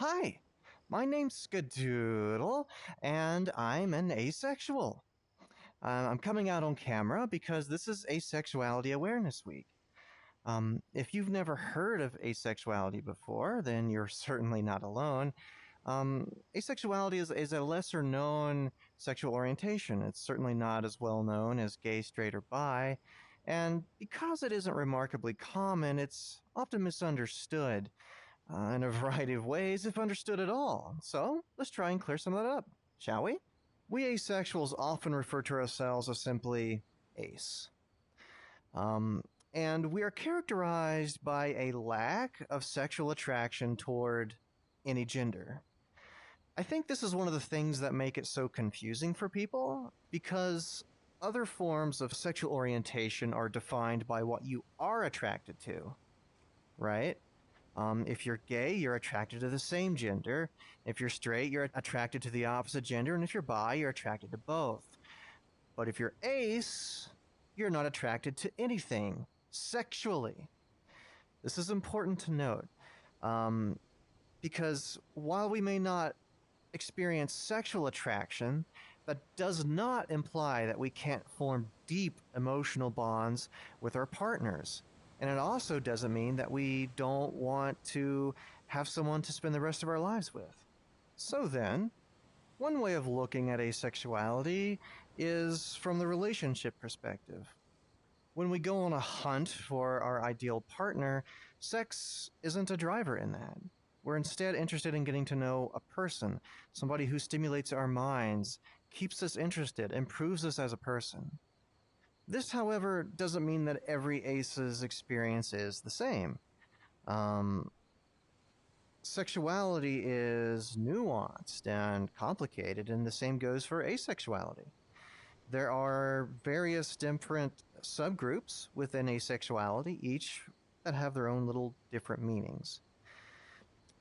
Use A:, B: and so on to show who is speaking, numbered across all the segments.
A: Hi, my name's Skadoodle, and I'm an asexual. I'm coming out on camera because this is Asexuality Awareness Week. If you've never heard of asexuality before, then you're certainly not alone. Asexuality is a lesser known sexual orientation. It's certainly not as well known as gay, straight, or bi. And because it isn't remarkably common, it's often misunderstood in a variety of ways, if understood at all. So let's try and clear some of that up, shall we? We asexuals often refer to ourselves as simply ace. And we are characterized by a lack of sexual attraction toward any gender. I think this is one of the things that make it so confusing for people, because other forms of sexual orientation are defined by what you are attracted to, right? If you're gay, you're attracted to the same gender. If you're straight, you're attracted to the opposite gender. And if you're bi, you're attracted to both. But if you're ace, you're not attracted to anything sexually. This is important to note, because while we may not experience sexual attraction, that does not imply that we can't form deep emotional bonds with our partners. And it also doesn't mean that we don't want to have someone to spend the rest of our lives with. So then, one way of looking at asexuality is from the relationship perspective. When we go on a hunt for our ideal partner, sex isn't a driver in that. We're instead interested in getting to know a person, somebody who stimulates our minds, keeps us interested, improves us as a person. This, however, doesn't mean that every ace's experience is the same. Sexuality is nuanced and complicated, and the same goes for asexuality. There are various different subgroups within asexuality, each that have their own little different meanings.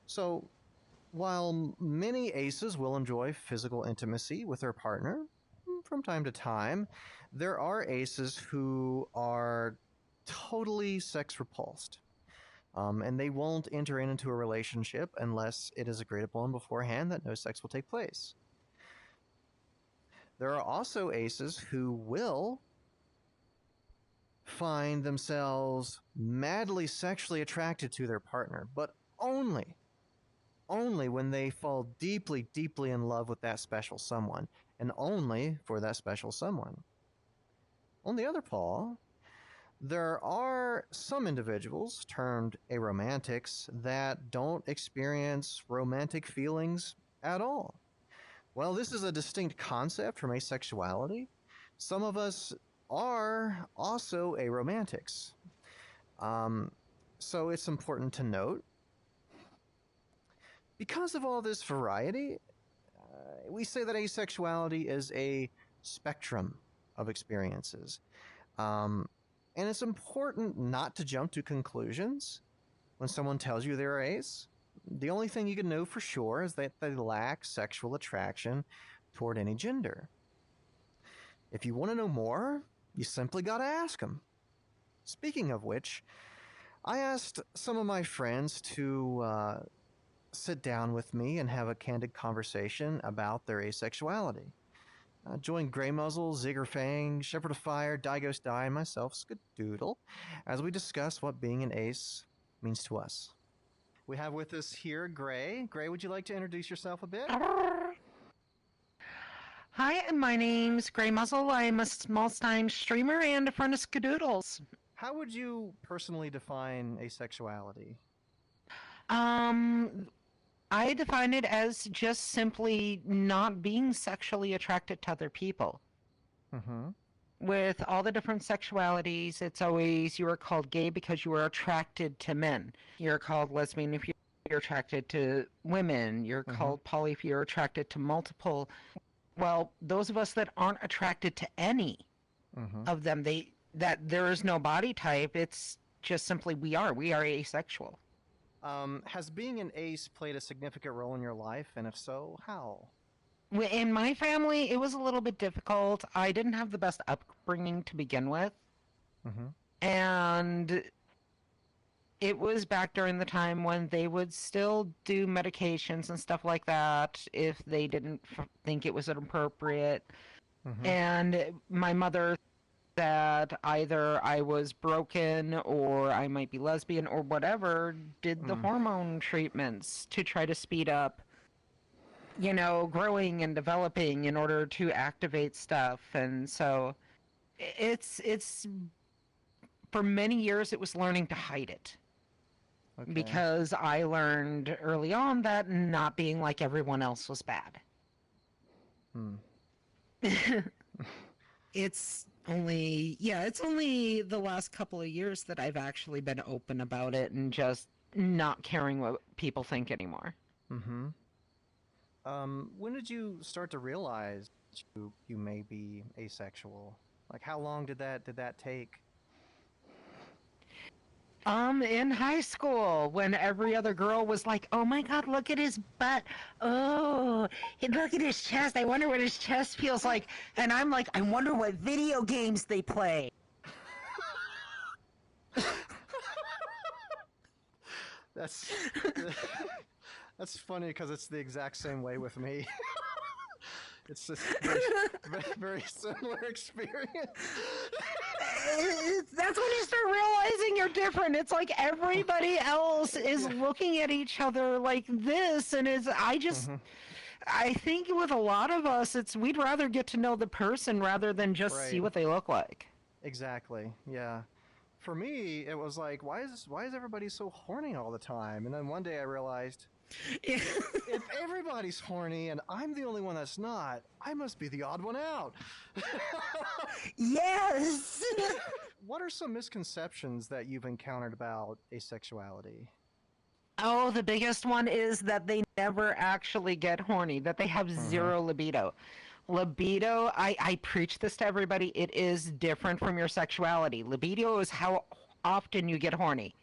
A: So, while many aces will enjoy physical intimacy with their partner, from time to time, there are aces who are totally sex repulsed. And they won't enter into a relationship unless it is agreed upon beforehand that no sex will take place. There are also aces who will find themselves madly sexually attracted to their partner, but only when they fall deeply, deeply in love with that special someone, and only for that special someone. On the other paw, there are some individuals, termed aromantics, that don't experience romantic feelings at all. While this is a distinct concept from asexuality, some of us are also aromantics. So it's important to note, because of all this variety, we say that asexuality is a spectrum of experiences. And it's important not to jump to conclusions when someone tells you they're ace. The only thing you can know for sure is that they lack sexual attraction toward any gender. If you want to know more, you simply gotta ask them. Speaking of which, I asked some of my friends to sit down with me and have a candid conversation about their asexuality. Join Grey Muzzle, Zigger Fang, Shepherd of Fire, Digo Die, and myself, Skadoodle, as we discuss what being an ace means to us. We have with us here Grey. Grey, would you like to introduce yourself a bit?
B: Hi, my name's Grey Muzzle. I'm a small-time streamer and a friend of Skadoodles.
A: How would you personally define asexuality?
B: Um, I define it as just simply not being sexually attracted to other people.
A: Mm-hmm.
B: With all the different sexualities, it's always you are called gay because you are attracted to men. You're called lesbian if you're attracted to women. You're
A: Mm-hmm.
B: called poly if you're attracted to multiple. Well, those of us that aren't attracted to any
A: Mm-hmm.
B: of them, that there is no body type. It's just simply we are asexual.
A: Has being an ace played a significant role in your life, and if so, how?
B: In my family, it was a little bit difficult. I didn't have the best upbringing to begin with,
A: Mm-hmm.
B: and it was back during the time when they would still do medications and stuff like that if they didn't think it was appropriate.
A: Mm-hmm.
B: And my mother said either I was broken or I might be lesbian or whatever, did the
A: Mm.
B: hormone treatments to try to speed up, you know, growing and developing in order to activate stuff. And so it's for many years it was learning to hide it.
A: Okay.
B: Because I learned early on that not being like everyone else was bad.
A: Hmm.
B: It's only the last couple of years that I've actually been open about it and just not caring what people think anymore.
A: Mm-hmm. When did you start to realize you may be asexual? Like, how long did that take?
B: In high school, when every other girl was like, "Oh my God, look at his butt! Oh, look at his chest! I wonder what his chest feels like." And I'm like, "I wonder what video games they play."
A: That's that's funny because it's the exact same way with me. It's just very similar experience.
B: That's when you start realizing you're different. It's like everybody else is looking at each other like this, and I think with a lot of us, we'd rather get to know the person rather than just see what they look like.
A: Exactly. Yeah. For me, it was like, why is everybody so horny all the time? And then one day I realized, if everybody's horny and I'm the only one that's not, I must be the odd one out.
B: Yes.
A: What are some misconceptions that you've encountered about asexuality?
B: Oh, the biggest one is that they never actually get horny, that they have zero libido. Libido, I preach this to everybody, it is different from your sexuality. Libido is how often you get horny.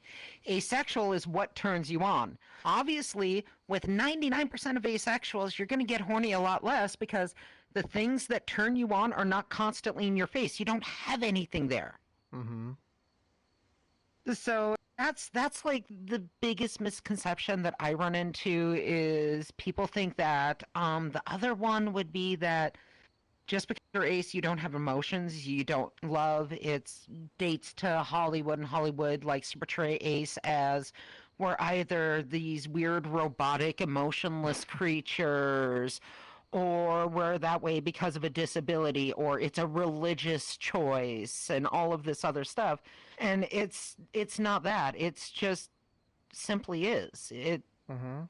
B: Asexual is what turns you on. Obviously, with 99% of asexuals, you're going to get horny a lot less because the things that turn you on are not constantly in your face. You don't have anything there.
A: Mm-hmm.
B: So that's like the biggest misconception that I run into is people think that the other one would be that just because you're ace you don't have emotions, you don't love. It's dates to Hollywood, and Hollywood likes to portray ace as we're either these weird robotic emotionless creatures or we're that way because of a disability or it's a religious choice and all of this other stuff. And it's not that. It's just simply is.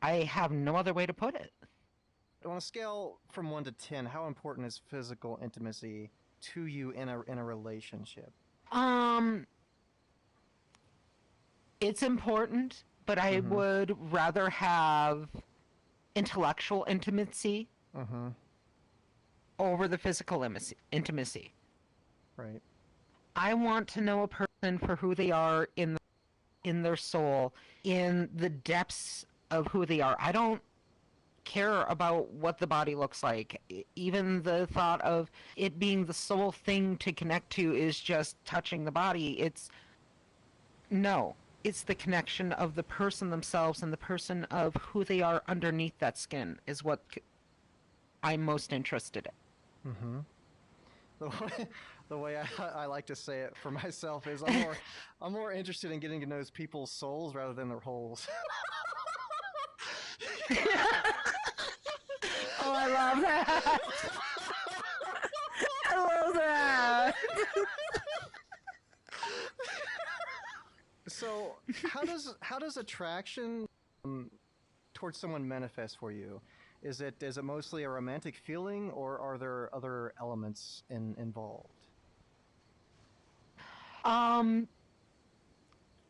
B: I have no other way to put it.
A: On a scale from 1 to 10, how important is physical intimacy to you in a relationship?
B: It's important, but I would rather have intellectual intimacy over the physical intimacy.
A: Right.
B: I want to know a person for who they are in their soul, in the depths of who they are. I don't care about what the body looks like. Even the thought of it being the sole thing to connect to is just touching the body. It's the connection of the person themselves and the person of who they are underneath that skin is what I'm most interested in.
A: The way I like to say it for myself is I'm more interested in getting to know people's souls rather than their holes.
B: Oh, I love that. I love that.
A: So, how does attraction towards someone manifest for you? Is it mostly a romantic feeling, or are there other elements involved?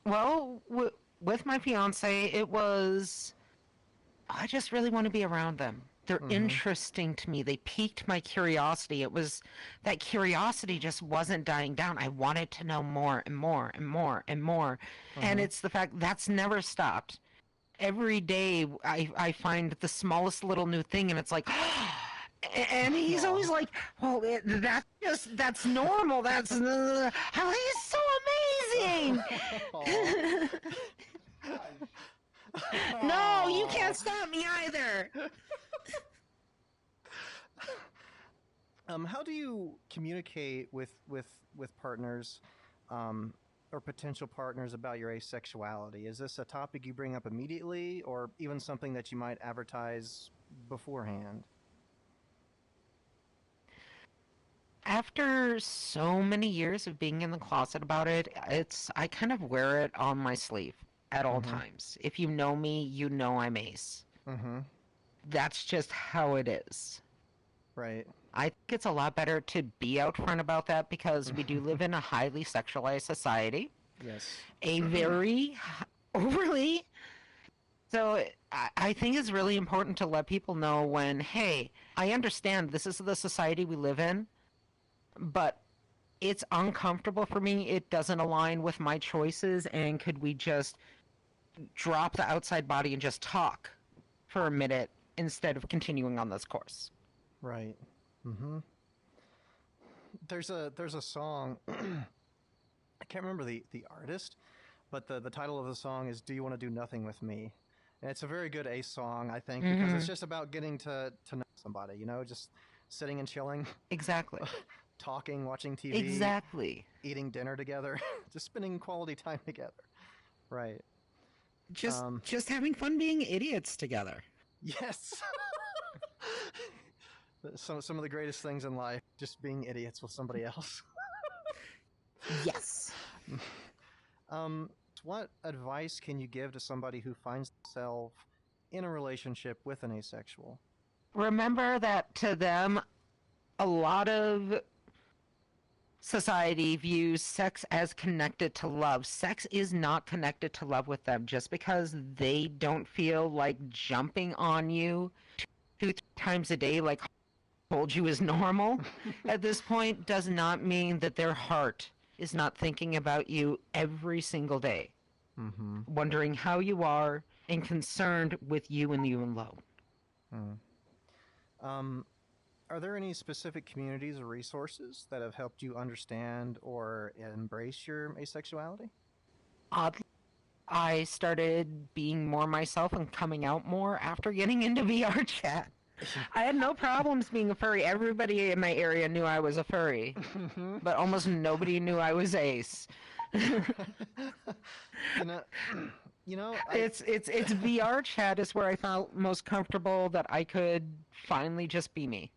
B: Well, with my fiance, it was I just really want to be around them. They're interesting to me. They piqued my curiosity. It was that curiosity just wasn't dying down. I wanted to know more and more and more and more. And it's the fact that's never stopped. Every day I find the smallest little new thing and it's like, and he's always like, well, that's normal. That's, he's so amazing. No, you can't stop me either.
A: How do you communicate with partners, or potential partners about your asexuality? Is this a topic you bring up immediately, or even something that you might advertise beforehand?
B: After so many years of being in the closet about it, I kind of wear it on my sleeve at all
A: Mm-hmm.
B: times. If you know me, you know I'm ace.
A: Mm-hmm.
B: That's just how it is.
A: Right.
B: I think it's a lot better to be out front about that because we do live in a highly sexualized society.
A: Yes.
B: A very overly. So I think it's really important to let people know when, hey, I understand this is the society we live in, but it's uncomfortable for me. It doesn't align with my choices. And could we just drop the outside body and just talk for a minute instead of continuing on this course?
A: Right. Mm-hmm. There's a song. I can't remember the artist, but the title of the song is "Do You Want to Do Nothing with Me?" And it's a very good Ace song, I think, because it's
B: Mm-hmm.
A: just about getting to know somebody. You know, just sitting and chilling,
B: Exactly.
A: talking, watching TV,
B: Exactly.
A: eating dinner together, just spending quality time together. Right.
B: Just
A: Um,
B: just having fun being idiots together.
A: yes. Some of the greatest things in life, just being idiots with somebody else.
B: Yes.
A: um, what advice can you give to somebody who finds themselves in a relationship with an asexual?
B: Remember that to them, a lot of society views sex as connected to love. Sex is not connected to love with them. Just because they don't feel like jumping on you 2 3 times a day like told you is normal at this point does not mean that their heart is not thinking about you every single day,
A: Mm-hmm.
B: wondering how you are and concerned with you and you alone.
A: Mm. Um, are there any specific communities or resources that have helped you understand or embrace your asexuality?
B: Oddly, I started being more myself and coming out more after getting into VRChat. I had no problems being a furry. Everybody in my area knew I was a furry, but almost nobody knew I was ace.
A: you know, I
B: It's VR chat is where I felt most comfortable that I could finally just be me,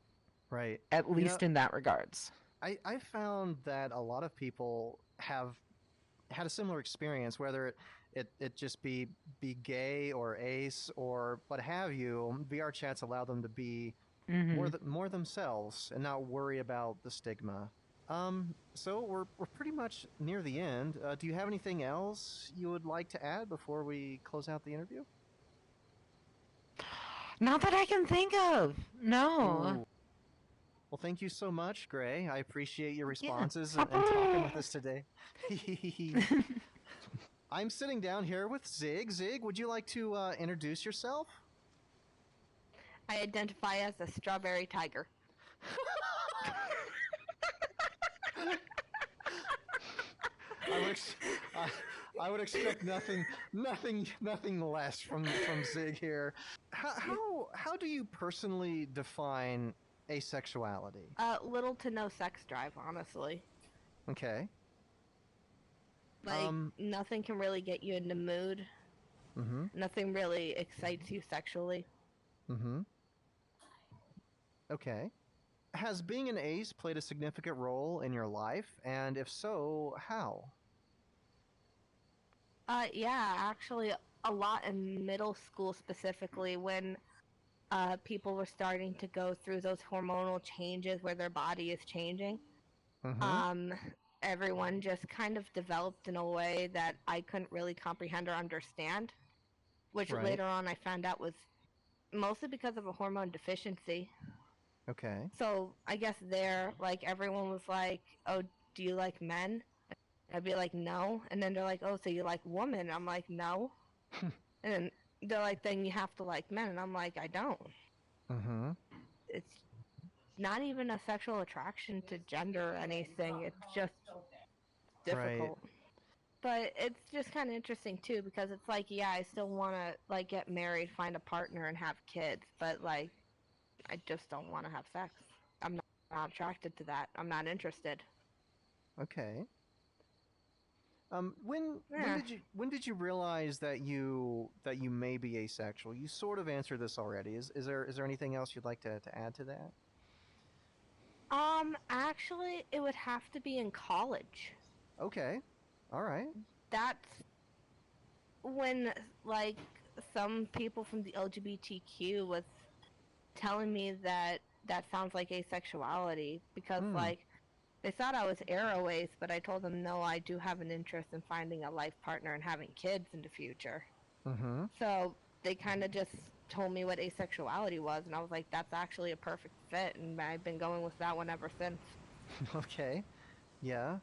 A: right.
B: at
A: You know,
B: least in that regards.
A: I found that a lot of people have had a similar experience, whether it just be gay or ace or what have you. VR chats allow them to be
B: Hmm.
A: more themselves and not worry about the stigma. So we're pretty much near the end. Do you have anything else you would like to add before we close out the interview?
B: Not that I can think of. No.
A: Ooh. Well, thank you so much, Gray. I appreciate your
B: Yeah.
A: responses and talking with us today. I'm sitting down here with Zig. Zig, would you like to introduce yourself?
C: I identify as a strawberry tiger.
A: I would, ex- I, I would expect nothing less from Zig here. How do you personally define asexuality?
C: Little to no sex drive, honestly.
A: Okay.
C: Like,
A: Um.
C: nothing can really get you in the mood.
A: Mm-hmm.
C: Nothing really excites you sexually.
A: Mm-hmm. Okay. Has being an ace played a significant role in your life, and if so, how?
C: Yeah, actually, a lot in middle school specifically when people were starting to go through those hormonal changes where their body is changing.
A: Mm-hmm.
C: Um, Everyone just kind of developed in a way that I couldn't really comprehend or understand, which
A: Right.
C: later on I found out was mostly because of a hormone deficiency.
A: Okay.
C: So I guess there, like everyone was like, "Oh, do you like men?" I'd be like, "No," and then they're like, "Oh, so you like women?" I'm like, "No," and then they're like, "Then you have to like men," and I'm like, "I don't."
A: Mm-hmm.
C: It's not even a sexual attraction to gender or anything. It's just
A: Right.
C: difficult. But it's just kind of interesting too because it's like, yeah, I still want to like get married, find a partner, and have kids, but like, I just don't want to have sex. I'm not attracted to that. I'm not interested.
A: Okay. When
C: Yeah.
A: when did you realize that you may be asexual? You sort of answered this already. Is there anything else you'd like to add to that?
C: Actually, it would have to be in college.
A: Okay. All right.
C: That's when like some people from the LGBTQ was telling me that that sounds like asexuality because
A: Hmm.
C: like they thought I was aroace, but I told them no, I do have an interest in finding a life partner and having kids in the future.
A: Mm-hmm.
C: So they kind of just told me what asexuality was, and I was like, that's actually a perfect fit, and I've been going with that one ever since.
A: Okay. Yeah.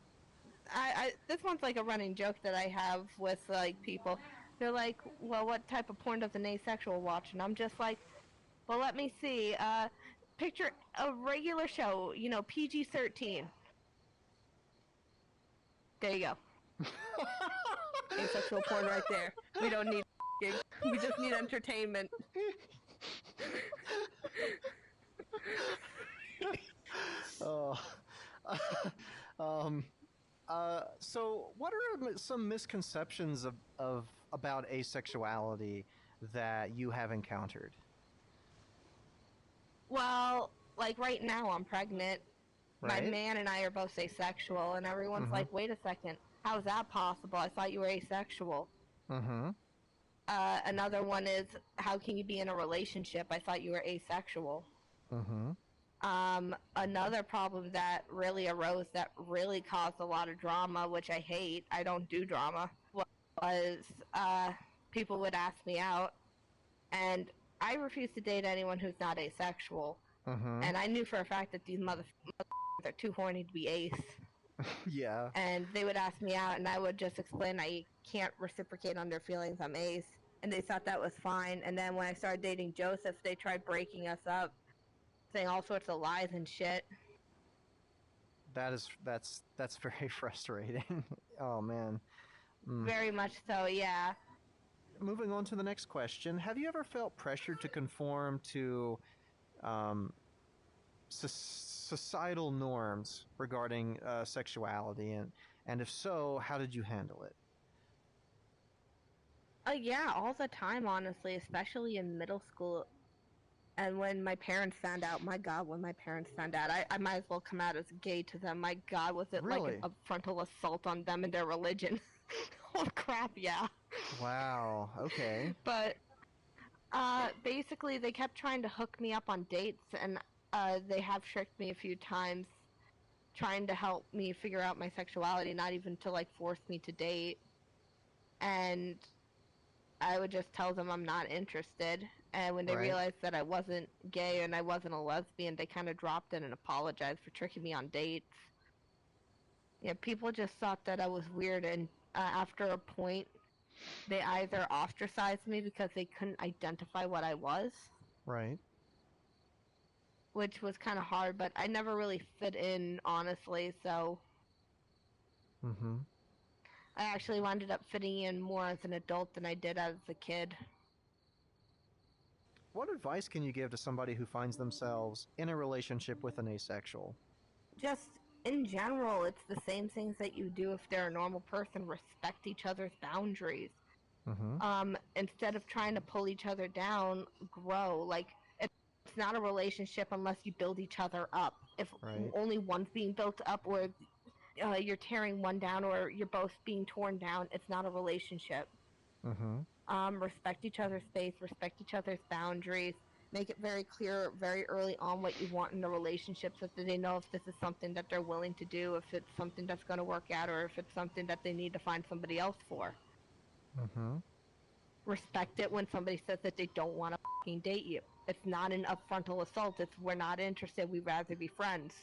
C: I this one's like a running joke that I have with like people. They're like, well, what type of porn does an asexual watch? And I'm just like, well, let me see. Picture a regular show, you know, PG-13. There you go. Asexual porn right there. We don't need we just need entertainment.
A: Oh. um. So, what are some misconceptions of about asexuality that you have encountered?
C: Well, like right now I'm pregnant. My
A: Right.
C: man and I are both asexual, and everyone's
A: Mm-hmm.
C: like, wait a second, how's that possible? I thought you were asexual.
A: Mm-hmm.
C: Another one is, how can you be in a relationship? I thought you were asexual.
A: Mm-hmm.
C: Another problem that really arose that really caused a lot of drama, which I hate, I don't do drama, was people would ask me out, and I refuse to date anyone who's not asexual.
A: Mm-hmm.
C: And I knew for a fact that these motherfuckers are too horny to be ace.
A: Yeah.
C: And they would ask me out, and I would just explain I can't reciprocate on their feelings. I'm ace, and they thought that was fine. And then when I started dating Joseph, they tried breaking us up, saying all sorts of lies and shit.
A: That's very frustrating. Oh man. Mm.
C: Very much so, yeah.
A: Moving on to the next question: have you ever felt pressured to conform to um, societal norms regarding sexuality, and if so, how did you handle it?
C: Yeah, all the time, honestly, especially in middle school. And when my parents found out, my God, when my parents found out, I might as well come out as gay to them. My God, was it like
A: Really?
C: a frontal assault on them and their religion? Oh crap, yeah.
A: Wow. Okay.
C: But basically, they kept trying to hook me up on dates, and they have tricked me a few times, trying to help me figure out my sexuality, not even to like force me to date. And I would just tell them I'm not interested. And when they
A: Right.
C: realized that I wasn't gay and I wasn't a lesbian, they kind of dropped in and apologized for tricking me on dates. Yeah, people just thought that I was weird, and after a point, they either ostracized me because they couldn't identify what I was,
A: Right.
C: which was kind of hard, but I never really fit in, honestly, so
A: Mm-hmm.
C: I actually wound up fitting in more as an adult than I did as a kid.
A: What advice can you give to somebody who finds themselves in a relationship with an asexual?
C: Just in general, it's the same things that you do if they're a normal person. Respect each other's boundaries.
A: Mm-hmm.
C: Instead of trying to pull each other down, grow. Like, it's not a relationship unless you build each other up. If
A: Right.
C: only one's being built up, or you're tearing one down, or you're both being torn down, it's not a relationship.
A: Mm-hmm.
C: Respect each other's space, respect each other's boundaries, make it very clear very early on what you want in the relationship so that they know if this is something that they're willing to do, if it's something that's going to work out, or if it's something that they need to find somebody else for.
A: Mm-hmm.
C: Respect it when somebody says that they don't want to fucking date you. It's not an frontal assault. It's we're not interested. We'd rather be friends.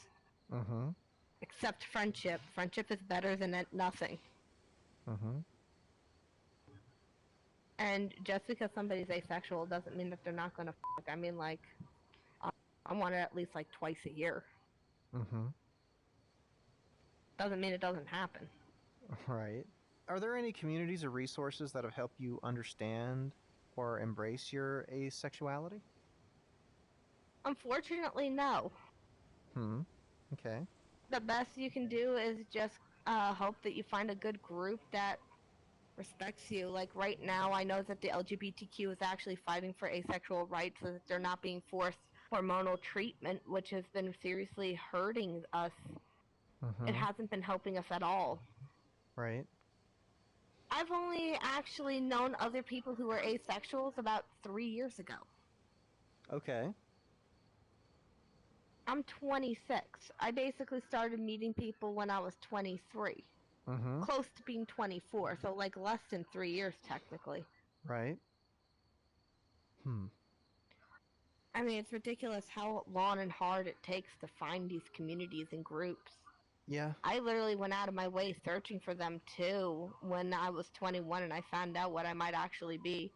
A: Mm-hmm.
C: Accept friendship. Friendship is better than nothing.
A: Mm-hmm.
C: And just because somebody's asexual doesn't mean that they're not going to fuck. I mean, like, I want it at least like twice a year.
A: Mm-hmm.
C: Doesn't mean it doesn't happen.
A: Right. Are there any communities or resources that have helped you understand or embrace your asexuality?
C: Unfortunately, no.
A: Okay.
C: The best you can do is just hope that you find a good group that respects you. Like right now, I know that the LGBTQ is actually fighting for asexual rights so that they're not being forced hormonal treatment, which has been seriously hurting us. It hasn't been helping us at all.
A: Right.
C: I've only actually known other people who were asexuals about 3 years ago.
A: Okay.
C: I'm 26. I basically started meeting people when I was 23. Close to being 24, so like less than 3 years technically.
A: Right.
C: I mean, it's ridiculous how long and hard it takes to find these communities and groups.
A: Yeah.
C: I literally went out of my way searching for them too when I was 21 and I found out what I might actually be.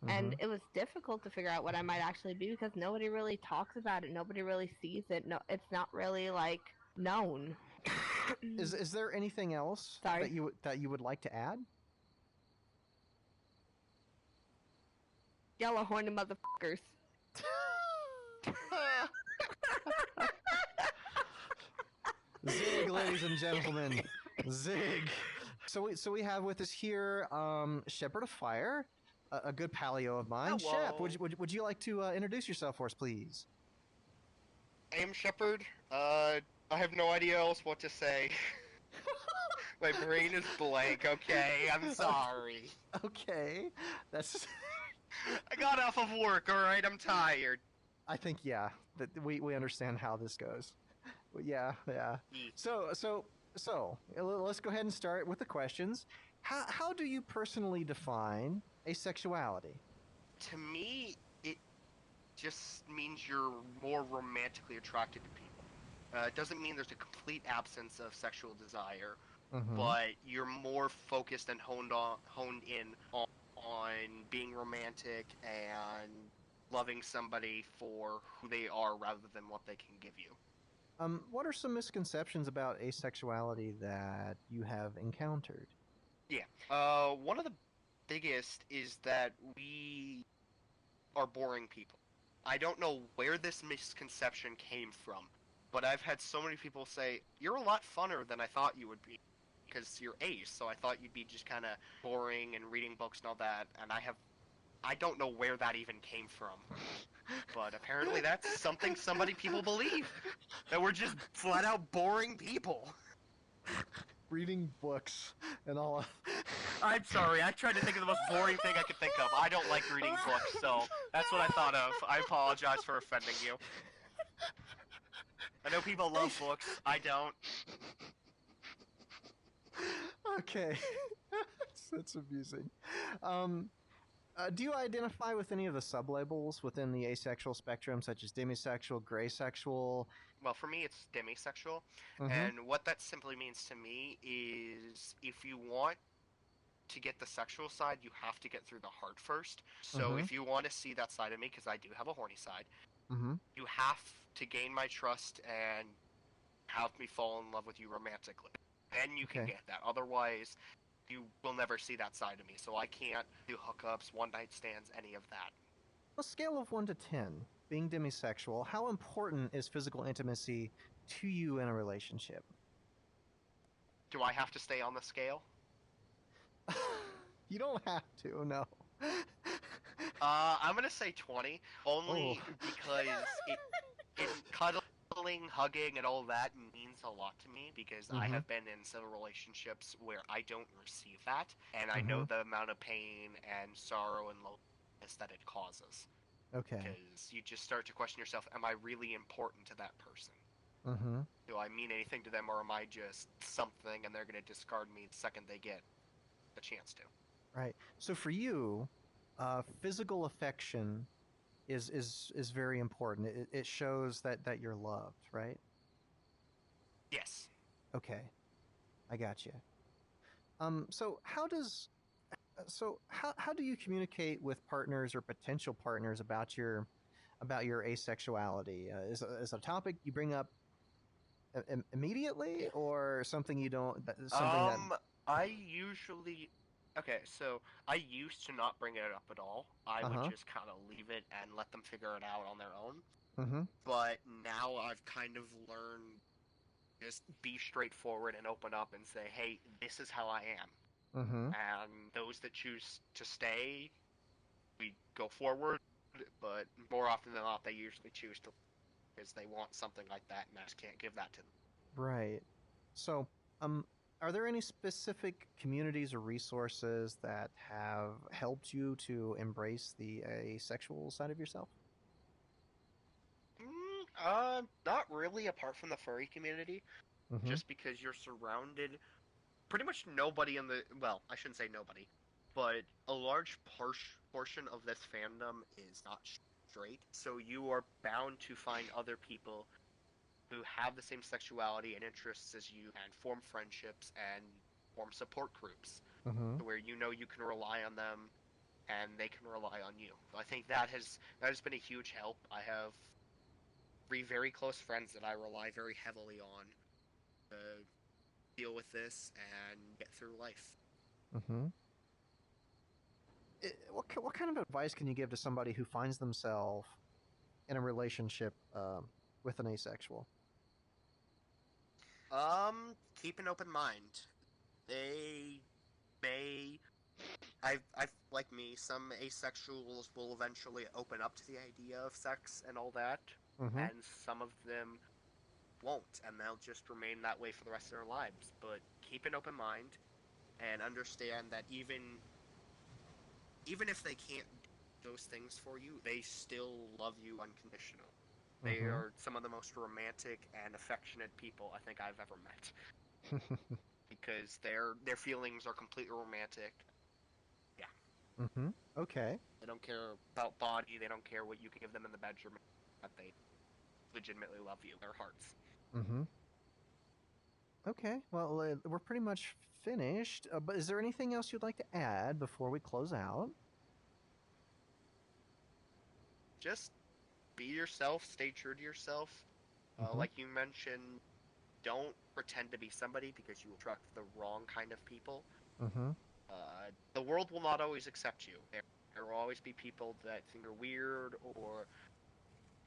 C: And it was difficult to figure out what I might actually be because nobody really talks about it. Nobody really sees it. No, it's not really like known.
A: Is there anything else
C: Sorry.
A: that you would like to add?
C: Yellow horny motherfuckers.
A: Zig, ladies and gentlemen, Zig. So we have with us here Shepherd of Fire, a good paleo of mine.
D: Hello.
A: Shep, would you like to introduce yourself for us, please?
D: I am Shepard. I have no idea else what to say. My brain is blank, okay? I'm sorry.
A: Okay, that's.
D: I got off of work, alright? I'm tired.
A: I think that we understand how this goes. Yeah.
D: Mm.
A: So let's go ahead and start with the questions. How do you personally define asexuality?
D: To me, it just means you're more romantically attracted to people. It doesn't mean there's a complete absence of sexual desire, but you're more focused and honed in on being romantic and loving somebody for who they are rather than what they can give you.
A: What are some misconceptions about asexuality that you have encountered?
D: Yeah. One of the biggest is that we are boring people. I don't know where this misconception came from, but I've had so many people say, you're a lot funner than I thought you would be, because you're ace, so I thought you'd be just kind of boring and reading books and all that, and I don't know where that even came from. But apparently that's something people believe. That we're just flat out boring people.
A: Reading books and all.
D: I'm sorry, I tried to think of the most boring thing I could think of. I don't like reading books, so that's what I thought of. I apologize for offending you. I know people love books. I don't.
A: Okay. That's amusing. Do you identify with any of the sublabels within the asexual spectrum, such as demisexual, graysexual?
D: Well, for me, it's demisexual, and what that simply means to me is if you want to get the sexual side, you have to get through the heart first. So if you want to see that side of me, because I do have a horny side, you have to gain my trust and have me fall in love with you romantically. Then you can get that. Otherwise, you will never see that side of me, so I can't do hookups, one-night stands, any of that.
A: On a scale of 1 to 10, being demisexual, how important is physical intimacy to you in a relationship?
D: Do I have to stay on the scale?
A: You don't have to, no.
D: I'm gonna say 20, only because it cuddling, hugging, and all that means a lot to me, because I have been in several relationships where I don't receive that, and I know the amount of pain and sorrow and loneliness that it causes.
A: Okay.
D: Because you just start to question yourself, am I really important to that person? Do I mean anything to them, or am I just something and they're going to discard me the second they get the chance to?
A: Right. So for you, physical affection is very important. It shows that you're loved, right?
D: Yes.
A: Okay. I got you. So how do you communicate with partners or potential partners about your asexuality? Is a topic you bring up immediately, or something you don't?
D: I usually. Okay, so I used to not bring it up at all. I would
A: Uh-huh.
D: just kind of leave it and let them figure it out on their own.
A: Mm-hmm.
D: But now I've kind of learned just be straightforward and open up and say, hey, this is how I am.
A: Mm-hmm.
D: And those that choose to stay, we go forward. But more often than not, they usually choose to because they want something like that, and I just can't give that to them.
A: Right. So, are there any specific communities or resources that have helped you to embrace the asexual side of yourself?
D: Not really, apart from the furry community,
A: Mm-hmm.
D: just because you're surrounded. Pretty much nobody in the. Well, I shouldn't say nobody, but a large portion of this fandom is not straight, so you are bound to find other people who have the same sexuality and interests as you and form friendships and form support groups
A: Mm-hmm.
D: where you know you can rely on them and they can rely on you. I think that has been a huge help. I have three very close friends that I rely very heavily on to deal with this and get through life.
A: Mm-hmm. What kind of advice can you give to somebody who finds themselves in a relationship with an asexual?
D: Keep an open mind. They may. I've like me. Some asexuals will eventually open up to the idea of sex and all that,
A: Mm-hmm.
D: and some of them won't, and they'll just remain that way for the rest of their lives. But keep an open mind and understand that even if they can't do those things for you, they still love you unconditional. They
A: Mm-hmm.
D: are some of the most romantic and affectionate people I think I've ever met because their feelings are completely romantic. Yeah,
A: Mm-hmm. Okay.
D: they don't care about body. They don't care what you can give them in the bedroom. But they legitimately love you. Their hearts.
A: Mm-hmm. Okay. Well, we're pretty much finished. But is there anything else you'd like to add before we close out?
D: Just be yourself. Stay true to yourself.
A: Mm-hmm.
D: Like you mentioned, don't pretend to be somebody because you will attract the wrong kind of people.
A: Mm-hmm.
D: The world will not always accept you. There will always be people that think you're weird or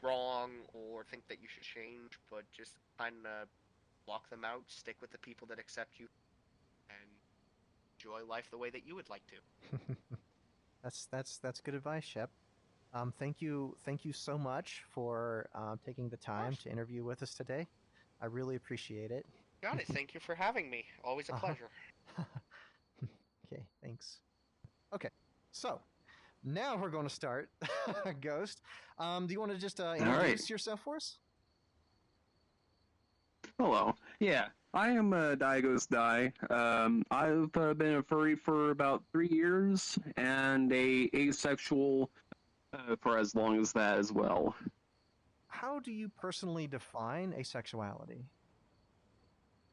D: wrong or think that you should change, but just kind of block them out, stick with the people that accept you, and enjoy life the way that you would like to.
A: That's good advice, Shep. Thank you so much for taking the
D: Of
A: time
D: course.
A: to interview with us today. I really appreciate it.
D: Got it. Thank you for having me. Always a
A: Uh-huh.
D: pleasure.
A: Okay, thanks. Okay, so now we're going to start. Ghost, do you want to just
E: All right.
A: introduce yourself for us?
E: Hello. Yeah, I am Digo's Die. I've been a furry for about 3 years and a asexual for as long as that as well.
A: How do you personally define asexuality?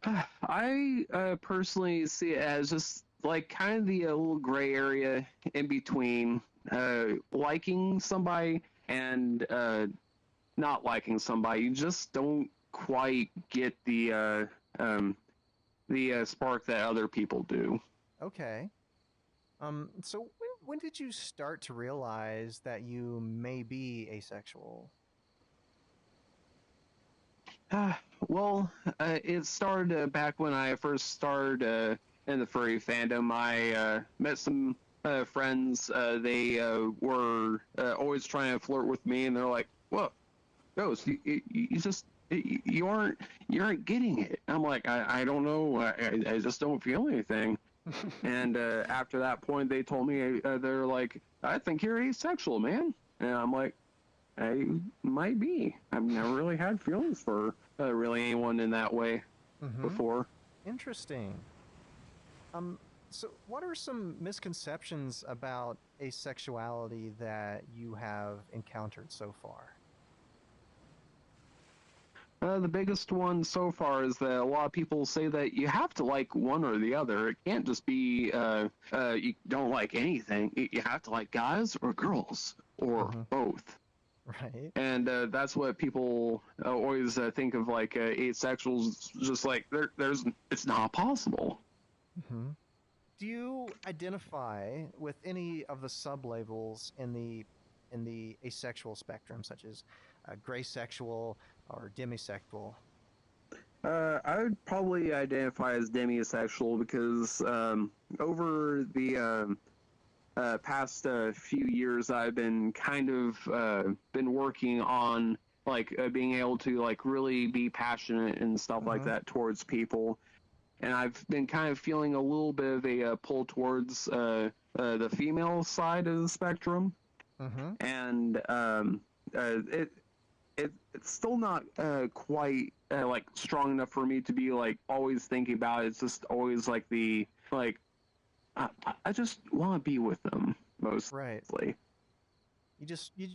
E: I personally see it as just like kind of the little gray area in between liking somebody and not liking somebody. You just don't quite get the spark that other people do.
A: Okay. So when did you start to realize that you may be asexual?
E: Well, it started back when I first started in the furry fandom. I met some friends. They were always trying to flirt with me, and they're like, "Whoa, Ghost, you just you aren't getting it." I'm like, I don't know. I just don't feel anything. And after that point, they told me they're like, "I think you're asexual, man." And I'm like, I might be. I've never really had feelings for really anyone in that way
A: Mm-hmm.
E: before.
A: Interesting. Um, so what are some misconceptions about asexuality that you have encountered so far?
E: The biggest one so far is that a lot of people say that you have to like one or the other. It can't just be you don't like anything. You have to like guys or girls or
A: Mm-hmm.
E: both.
A: Right.
E: And that's what people always think of like asexuals. Just like there's, it's not possible.
A: Hmm. Do you identify with any of the sub-labels in the asexual spectrum, such as gray sexual or demisexual?
E: I would probably identify as demisexual because over the past few years, I've been kind of been working on like being able to like really be passionate and stuff like
A: Mm-hmm.
E: that towards people, and I've been kind of feeling a little bit of a pull towards the female side of the spectrum,
A: Mm-hmm.
E: and it it's still not quite like strong enough for me to be like always thinking about it. It's just always like the like I just want to be with them
A: Right.
E: mostly.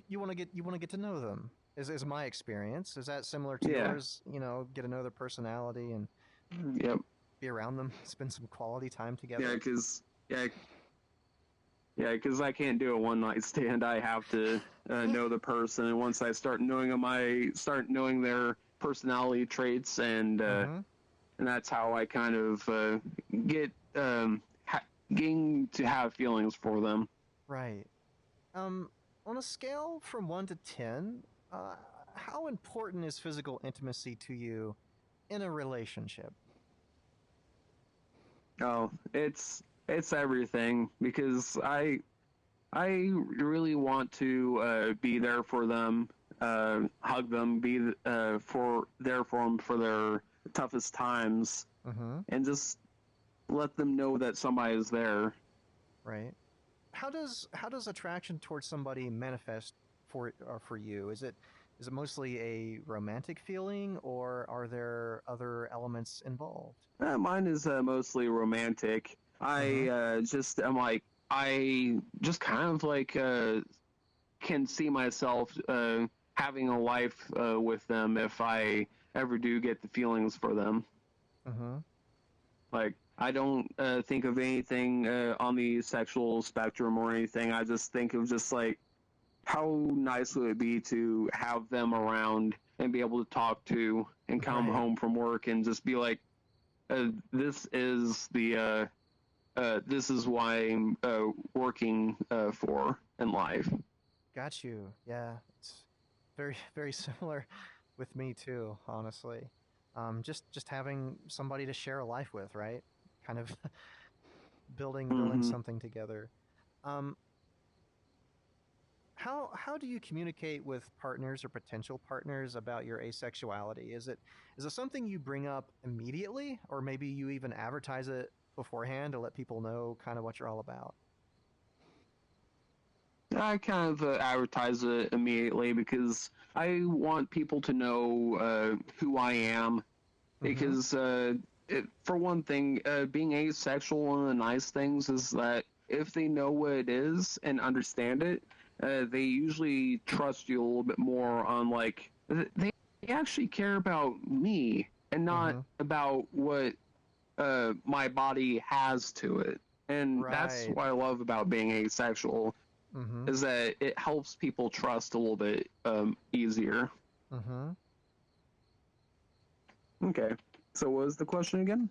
A: You want to get to know them. Is my experience. Is that similar to
E: Yeah.
A: yours? You know, get to know their personality and
E: Yep.
A: be around them, spend some quality time together.
E: Yeah, because because I can't do a one night stand. I have to know the person, and once I start knowing them, I start knowing their personality traits, and
A: Mm-hmm.
E: that's how I kind of get getting to have feelings for them.
A: Right. On a scale from 1 to 10, uh, how important is physical intimacy to you in a relationship?
E: Oh, it's everything because I really want to be there for them, hug them, be for there for them for their toughest times,
A: Mm-hmm.
E: and just let them know that somebody is there.
A: Right. How does attraction towards somebody manifest for you? Is it mostly a romantic feeling, or are there other elements involved?
E: Mine is mostly romantic.
A: Mm-hmm.
E: I just kind of like can see myself having a life with them if I ever do get the feelings for them.
A: Mm-hmm.
E: Like, I don't think of anything on the sexual spectrum or anything. I just think of just like how nice would it be to have them around and be able to talk to and come
A: Right.
E: home from work and just be like, this is this is why I'm working for in life.
A: Got you. Yeah, it's very very similar with me too, honestly. Just having somebody to share a life with, right? Kind of building
E: Hmm.
A: something together. Um, how do you communicate with partners or potential partners about your asexuality? Is it something you bring up immediately, or maybe you even advertise it beforehand to let people know kind of what you're all about?
E: I kind of advertise it immediately because I want people to know who I am.
A: Mm-hmm.
E: Because, for one thing, being asexual, one of the nice things is that if they know what it is and understand it, they usually trust you a little bit more on, like, they actually care about me and not
A: Mm-hmm.
E: about what my body has to it. And that's
A: Right.
E: what I love about being asexual
A: Mm-hmm.
E: is that it helps people trust a little bit easier.
A: Mm-hmm.
E: Okay. So what was the question again?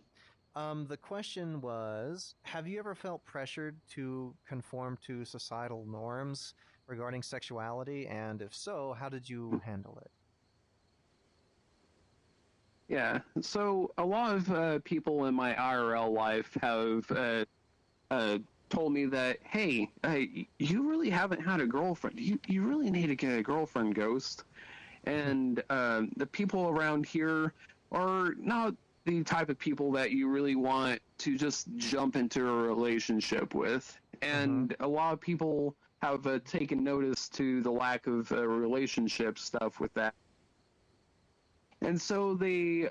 A: The question was, have you ever felt pressured to conform to societal norms regarding sexuality? And if so, how did you handle it?
E: Yeah. So a lot of people in my IRL life have uh, told me that, hey, you really haven't had a girlfriend. You really need to get a girlfriend, Ghost. And the people around here are not the type of people that you really want to just jump into a relationship with.
A: Mm-hmm.
E: And a lot of people have taken notice to the lack of relationship stuff with that. And so they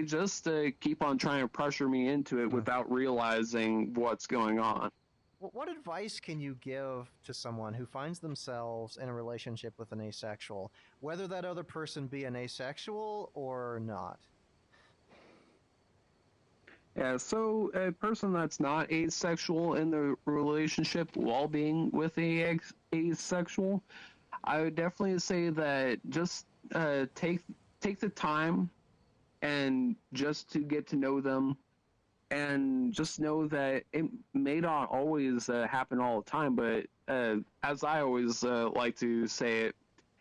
E: just keep on trying to pressure me into it
A: Hmm.
E: without realizing what's going on.
A: What advice can you give to someone who finds themselves in a relationship with an asexual, whether that other person be an asexual or not?
E: Yeah, so a person that's not asexual in the relationship while being with a asexual, I would definitely say that just take the time and just to get to know them, and just know that it may not always happen all the time, but as I always like to say it,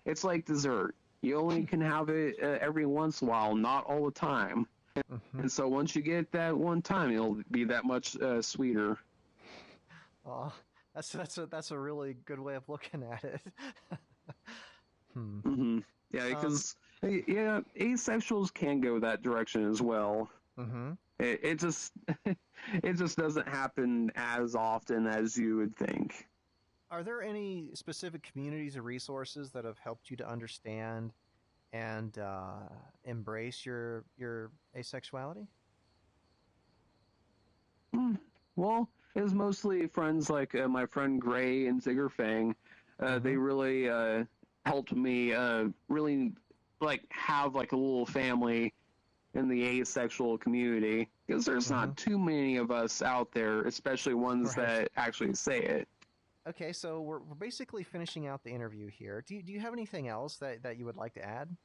E: it's like dessert. You only can have it every once in a while, not all the time.
A: Mm-hmm.
E: And so once you get that one time, it'll be that much sweeter.
A: Oh, that's a really good way of looking at it. Hmm.
E: Yeah,
A: Um.
E: because yeah, asexuals can go that direction as well.
A: Mm-hmm.
E: It just it just doesn't happen as often as you would think.
A: Are there any specific communities or resources that have helped you to understand and embrace your asexuality?
E: Hmm. Well, it was mostly friends like my friend Gray and Ziggerfang. They
A: Mm-hmm.
E: really helped me really like have like a little family in the asexual community because there's
A: Mm-hmm.
E: not too many of us out there, especially ones
A: Right.
E: that actually say it.
A: Okay, so we're basically finishing out the interview here. Do you have anything else that you would like to add?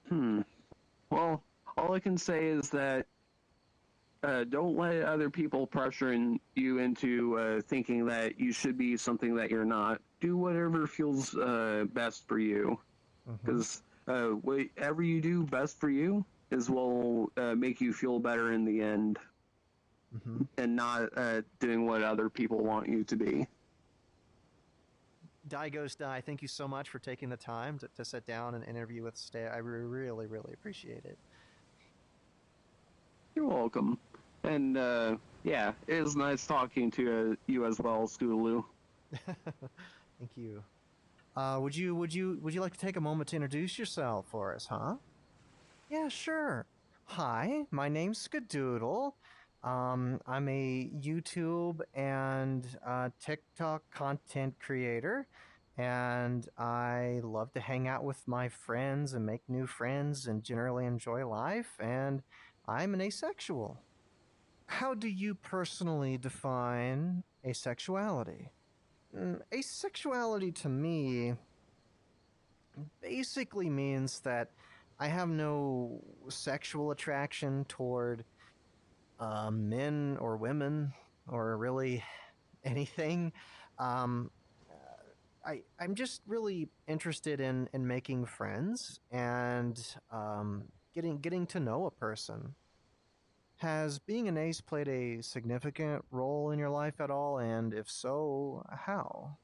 E: Hmm. Well, all I can say is that don't let other people pressuring you into thinking that you should be something that you're not. Do whatever feels best for you,
A: Mm-hmm.
E: because whatever you do best for you is will make you feel better in the end,
A: Mm-hmm.
E: and not doing what other people want you to be.
A: Die, thank you so much for taking the time to sit down and interview with Stay. I really, really appreciate it.
E: You're welcome. And yeah, it was nice talking to you as well, Scootaloo.
A: Thank you. Would you like to take a moment to introduce yourself for us, huh? Yeah, sure. Hi, my name's Skadoodle. I'm a YouTube and TikTok content creator, and I love to hang out with my friends and make new friends and generally enjoy life, and I'm an asexual. How do you personally define asexuality? Asexuality to me basically means that I have no sexual attraction toward men or women or really anything. Um, I'm just really interested in making friends and getting to know a person. Has being an ace played a significant role in your life at all? And if so, how?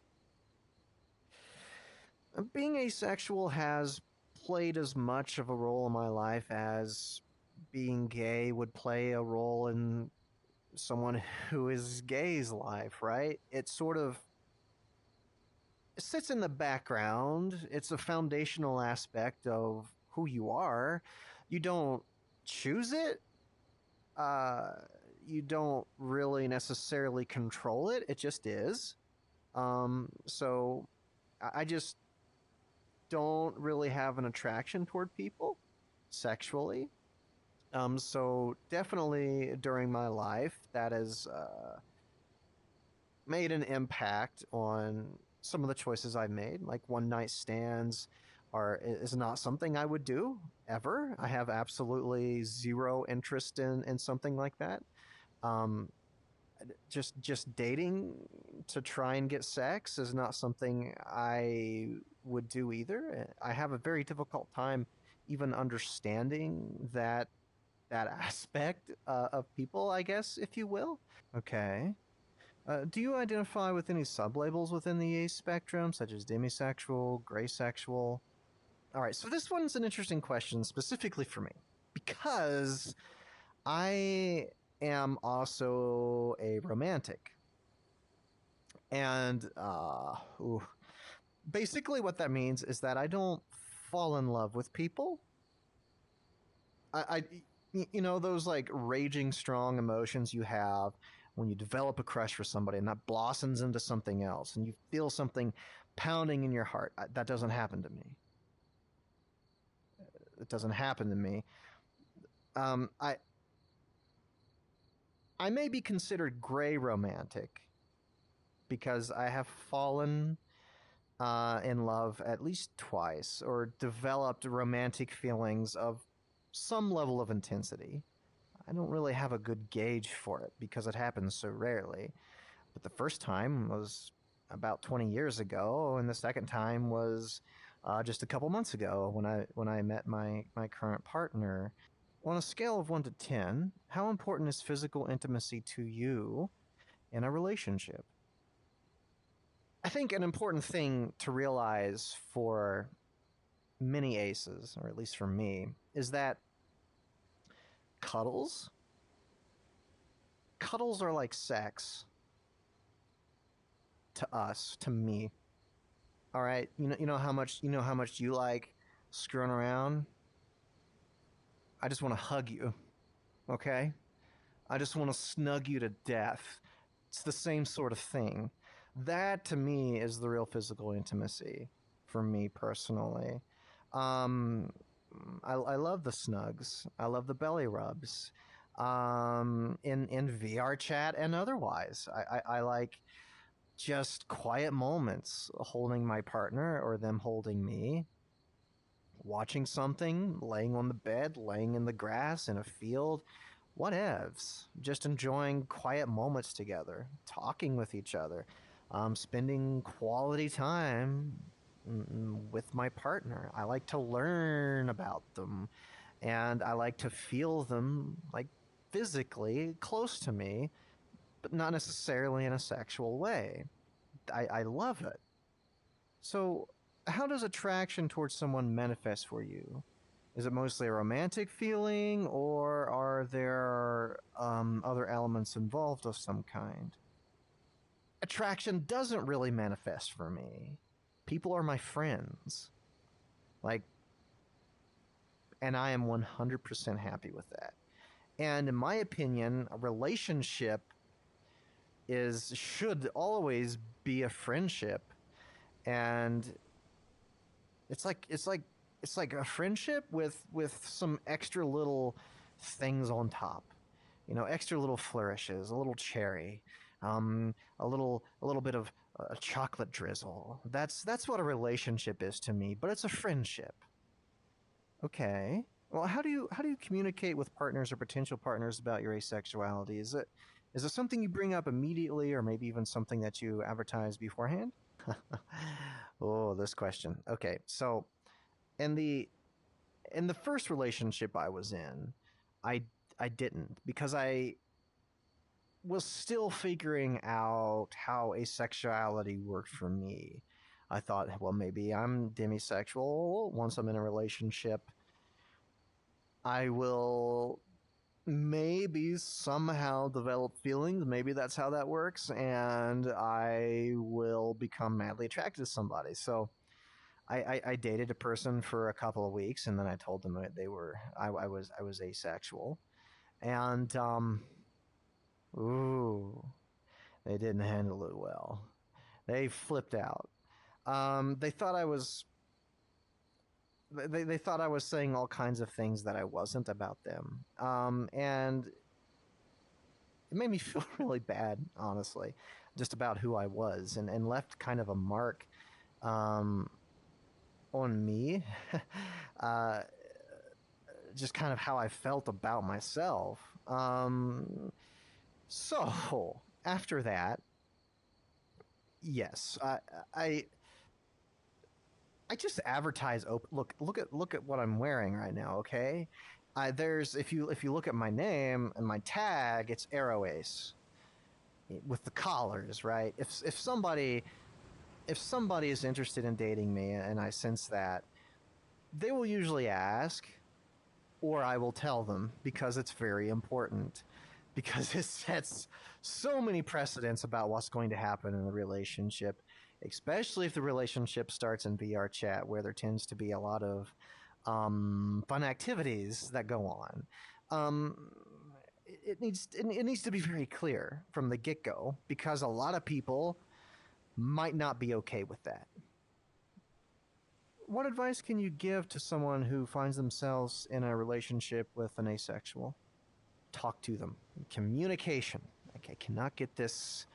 A: Being asexual has played as much of a role in my life as being gay would play a role in someone who is gay's life, right? It sort of sits in the background. It's a foundational aspect of who you are. You don't choose it. Uh, you don't really necessarily control it. It just is. So I just don't really have an attraction toward people sexually. So definitely during my life, that has made an impact on some of the choices I've made. Like one night stands is not something I would do ever. I have absolutely zero interest in something like that. Um, just dating to try and get sex is not something I would do either. I have a very difficult time even understanding that aspect of people, I guess, if you will. Okay. Do you identify with any sublabels within the ace spectrum, such as demisexual, gray sexual? All right, so this one's an interesting question specifically for me because I am also a romantic. And basically, what that means is that I don't fall in love with people. I, you know, those like raging strong emotions you have when you develop a crush for somebody and that blossoms into something else and you feel something pounding in your heart. That doesn't happen to me. It doesn't happen to me. Um, I I may be considered gray romantic because I have fallen in love at least twice or developed romantic feelings of some level of intensity. I don't really have a good gauge for it because it happens so rarely. But the first time was about 20 years ago, and the second time was just a couple months ago when I met my current partner. On a scale of 1 to 10, how important is physical intimacy to you in a relationship? I think an important thing to realize for many aces, or at least for me, is that cuddles are like sex to us, to me. All right, you know how much you like screwing around. I just want to hug you, okay? I just want to snug you to death. It's the same sort of thing. That to me is the real physical intimacy for me personally. Um, I love the snugs. I love the belly rubs. In VRChat and otherwise, I like just quiet moments holding my partner or them holding me, watching something, laying on the bed, laying in the grass in a field, whatevs. Just enjoying quiet moments together, talking with each other, spending quality time with my partner. I like to learn about them, and I like to feel them like physically close to me, but not necessarily in a sexual way. I love it. So, how does attraction towards someone manifest for you? Is it mostly a romantic feeling, or are there other elements involved of some kind? Attraction doesn't really manifest for me. People are my friends. Like, and I am 100% happy with that. And in my opinion, a relationship should always be a friendship. And it's like a friendship with some extra little things on top. You know, extra little flourishes, a little cherry, a little bit of a chocolate drizzle. That's what a relationship is to me, but it's a friendship. Okay. Well, how do you communicate with partners or potential partners about your asexuality? Is it something you bring up immediately, or maybe even something that you advertise beforehand? Oh, this question. Okay, so in the first relationship I was in, I didn't, because I was still figuring out how asexuality worked for me. I thought, well, maybe I'm demisexual. Once I'm in a relationship, I will maybe somehow develop feelings. Maybe that's how that works, and I will become madly attracted to somebody. So I dated a person for a couple of weeks, and then I told them that I was asexual, and ooh, they didn't handle it well. They flipped out. They thought I was. They thought I was saying all kinds of things that I wasn't about them, and it made me feel really bad, honestly, just about who I was, and left kind of a mark on me, uh, just kind of how I felt about myself. So after that, yes, I I just advertise open. Look at what I'm wearing right now. Okay, there's if you look at my name and my tag, it's Arrow Ace with the collars, right? If somebody is interested in dating me and I sense that, they will usually ask, or I will tell them because it's very important. Because it sets so many precedents about what's going to happen in the relationship, especially if the relationship starts in VRChat, where there tends to be a lot of fun activities that go on. It needs to be very clear from the get-go, because a lot of people might not be okay with that. What advice can you give to someone who finds themselves in a relationship with an asexual? Talk to them. Communication. Okay, I cannot get this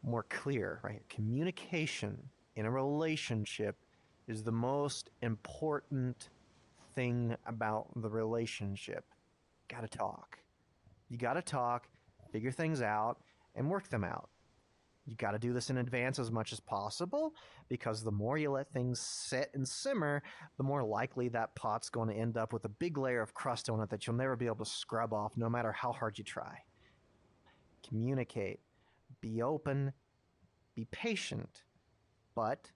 A: more clear, right? Communication in a relationship is the most important thing about the relationship. Gotta talk. You gotta talk, figure things out, and work them out. You gotta do this in advance as much as possible, because the more you let things sit and simmer, the more likely that pot's going to end up with a big layer of crust on it that you'll never be able to scrub off no matter how hard you try. Communicate. Be open. Be patient. But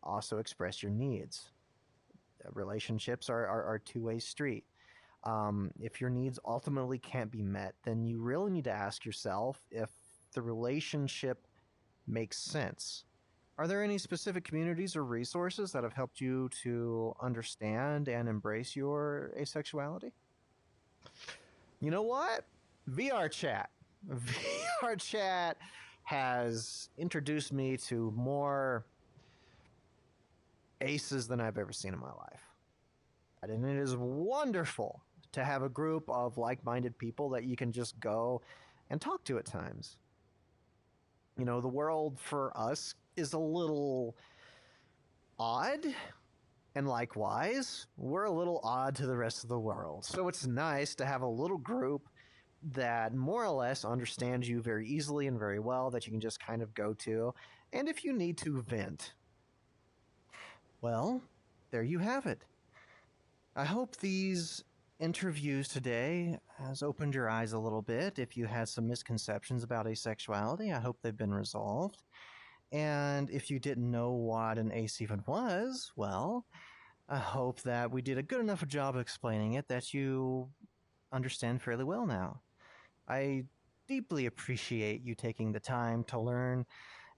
A: also express your needs. Relationships are a two-way street. If your needs ultimately can't be met, then you really need to ask yourself if the relationship makes sense. Are there any specific communities or resources that have helped you to understand and embrace your asexuality? You know what? VRChat. VRChat has introduced me to more aces than I've ever seen in my life. And it is wonderful to have a group of like-minded people that you can just go and talk to at times. You know, the world for us is a little odd, and likewise, we're a little odd to the rest of the world. So it's nice to have a little group that more or less understands you very easily and very well, that you can just kind of go to, and if you need to, vent. Well, there you have it. I hope these interviews today has opened your eyes a little bit. If you had some misconceptions about asexuality, I hope they've been resolved. And if you didn't know what an ace even was, well, I hope that we did a good enough job explaining it that you understand fairly well now. I deeply appreciate you taking the time to learn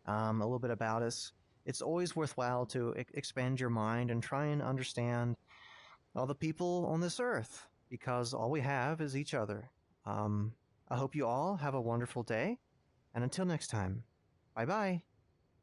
A: a little bit about us. It's always worthwhile to expand your mind and try and understand all the people on this earth, because all we have is each other. I hope you all have a wonderful day, and until next time, bye-bye.